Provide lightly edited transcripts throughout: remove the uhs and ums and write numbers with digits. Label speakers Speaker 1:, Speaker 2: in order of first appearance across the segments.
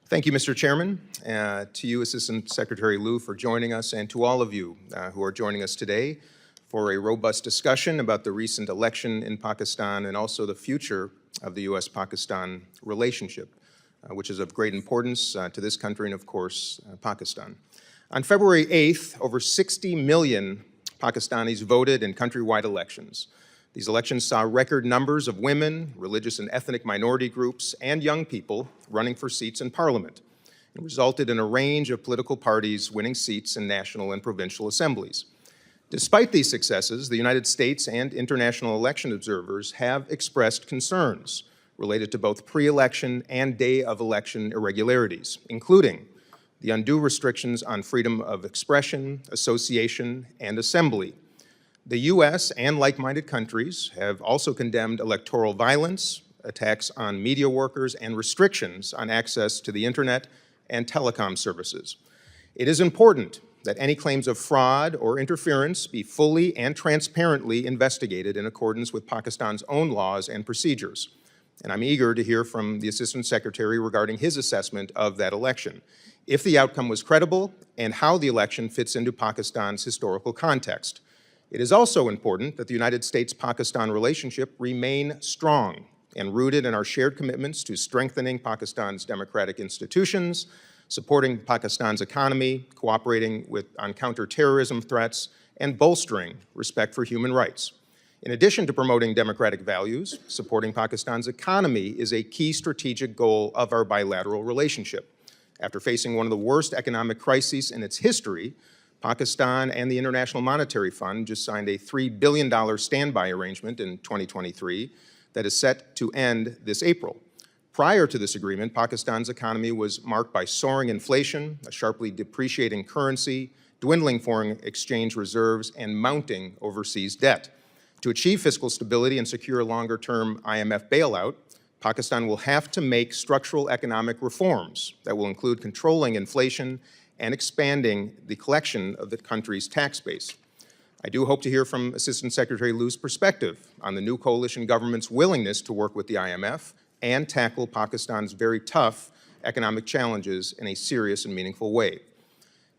Speaker 1: Thank you, Mr. Chairman, to you, Assistant Secretary Liu, for joining us, and to all of you who are joining us today for a robust discussion about the recent election in Pakistan and also the future of the U.S.-Pakistan relationship, which is of great importance to this country and, of course, Pakistan. On February 8th, over 60 million Pakistanis voted in countrywide elections. These elections saw record numbers of women, religious and ethnic minority groups, and young people running for seats in parliament, and resulted in a range of political parties winning seats in national and provincial assemblies. Despite these successes, the United States and international election observers have expressed concerns related to both pre-election and day-of-election irregularities, including the undue restrictions on freedom of expression, association, and assembly. The U.S. and like-minded countries have also condemned electoral violence, attacks on media workers, and restrictions on access to the internet and telecom services. It is important that any claims of fraud or interference be fully and transparently investigated in accordance with Pakistan's own laws and procedures. And I'm eager to hear from the Assistant Secretary regarding his assessment of that election, if the outcome was credible, and how the election fits into Pakistan's historical context. It is also important that the United States-Pakistan relationship remain strong and rooted in our shared commitments to strengthening Pakistan's democratic institutions, supporting Pakistan's economy, cooperating on counterterrorism threats, and bolstering respect for human rights. In addition to promoting democratic values, supporting Pakistan's economy is a key strategic goal of our bilateral relationship. After facing one of the worst economic crises in its history, Pakistan and the International Monetary Fund just signed a $3 billion standby arrangement in 2023 that is set to end this April. Prior to this agreement, Pakistan's economy was marked by soaring inflation, a sharply depreciating currency, dwindling foreign exchange reserves, and mounting overseas debt. To achieve fiscal stability and secure a longer-term IMF bailout, Pakistan will have to make structural economic reforms that will include controlling inflation and expanding the collection of the country's tax base. I do hope to hear from Assistant Secretary Liu's perspective on the new coalition government's willingness to work with the IMF and tackle Pakistan's very tough economic challenges in a serious and meaningful way.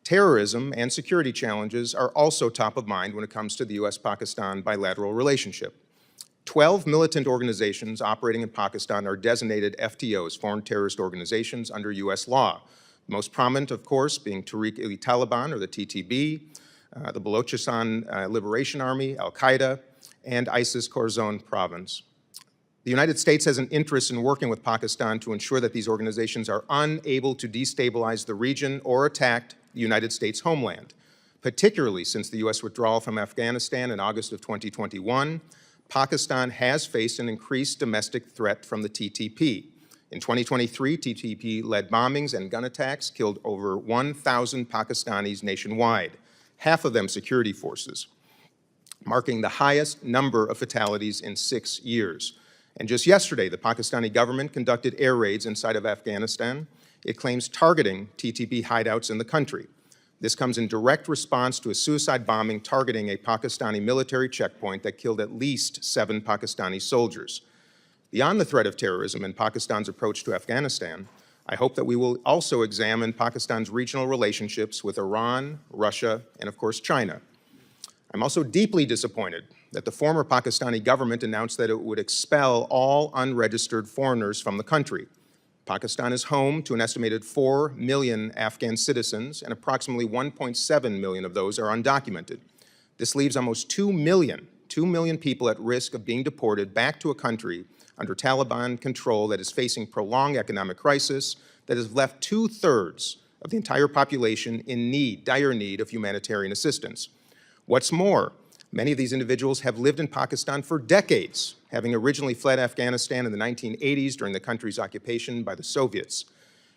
Speaker 1: Terrorism and security challenges are also top of mind when it comes to the U.S.-Pakistan bilateral relationship. 12 militant organizations operating in Pakistan are designated FTOs, foreign terrorist organizations, under U.S. law. Most prominent, of course, being Tehreek-e-Taliban, or the TTB, the Balochistan Liberation Army, Al-Qaeda, and ISIS Khorasan province. The United States has an interest in working with Pakistan to ensure that these organizations are unable to destabilize the region or attack the United States homeland, particularly since the U.S. withdrawal from Afghanistan in August of 2021. Pakistan has faced an increased domestic threat from the TTP. In 2023, TTP-led bombings and gun attacks killed over 1,000 Pakistanis nationwide, half of them security forces, marking the highest number of fatalities in 6 years. And just yesterday, the Pakistani government conducted air raids inside of Afghanistan. It claims targeting TTP hideouts in the country. This comes in direct response to a suicide bombing targeting a Pakistani military checkpoint that killed at least 7 Pakistani soldiers. Beyond the threat of terrorism and Pakistan's approach to Afghanistan, I hope that we will also examine Pakistan's regional relationships with Iran, Russia, and of course China. I'm also deeply disappointed that the former Pakistani government announced that it would expel all unregistered foreigners from the country. Pakistan is home to an estimated 4 million Afghan citizens, and approximately 1.7 million of those are undocumented. This leaves almost 2 million people at risk of being deported back to a country under Taliban control that is facing prolonged economic crisis, that has left 2/3 of the entire population in need, dire need of humanitarian assistance. What's more, many of these individuals have lived in Pakistan for decades, having originally fled Afghanistan in the 1980s during the country's occupation by the Soviets.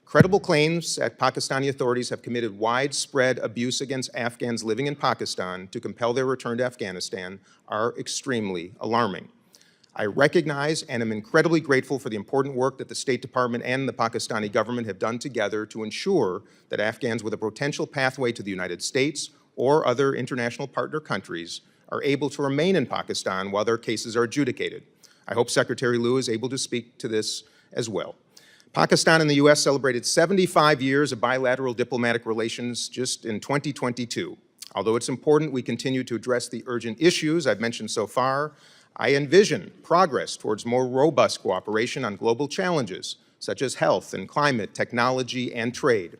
Speaker 1: Credible claims that Pakistani authorities have committed widespread abuse against Afghans living in Pakistan to compel their return to Afghanistan are extremely alarming. I recognize and am incredibly grateful for the important work that the State Department and the Pakistani government have done together to ensure that Afghans with a potential pathway to the United States or other international partner countries are able to remain in Pakistan while their cases are adjudicated. I hope Secretary Liu is able to speak to this as well. Pakistan and the U.S. celebrated 75 years of bilateral diplomatic relations just in 2022. Although it's important we continue to address the urgent issues I've mentioned so far, I envision progress towards more robust cooperation on global challenges, such as health and climate, technology, and trade.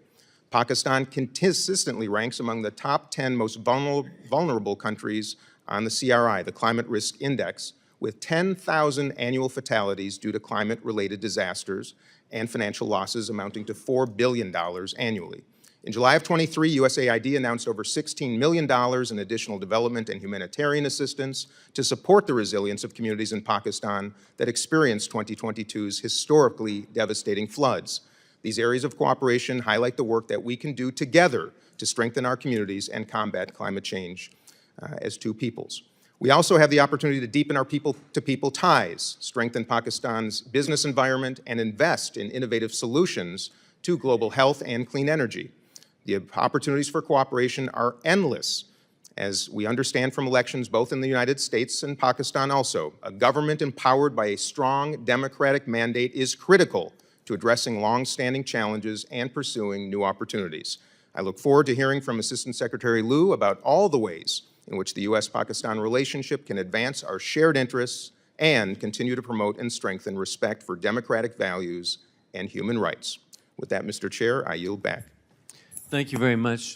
Speaker 1: Pakistan consistently ranks among the top 10 most vulnerable countries on the CRI, the Climate Risk Index, with 10,000 annual fatalities due to climate-related disasters and financial losses amounting to $4 billion annually. In July of 23, USAID announced over $16 million in additional development and humanitarian assistance to support the resilience of communities in Pakistan that experienced 2022's historically devastating floods. These areas of cooperation highlight the work that we can do together to strengthen our communities and combat climate change as two peoples. We also have the opportunity to deepen our people-to-people ties, strengthen Pakistan's business environment, and invest in innovative solutions to global health and clean energy. The opportunities for cooperation are endless, as we understand from elections both in the United States and Pakistan also. A government empowered by a strong democratic mandate is critical to addressing long-standing challenges and pursuing new opportunities. I look forward to hearing from Assistant Secretary Liu about all the ways in which the U.S.-Pakistan relationship can advance our shared interests and continue to promote and strengthen respect for democratic values and human rights. With that, Mr. Chair, I yield back.
Speaker 2: Thank you very much.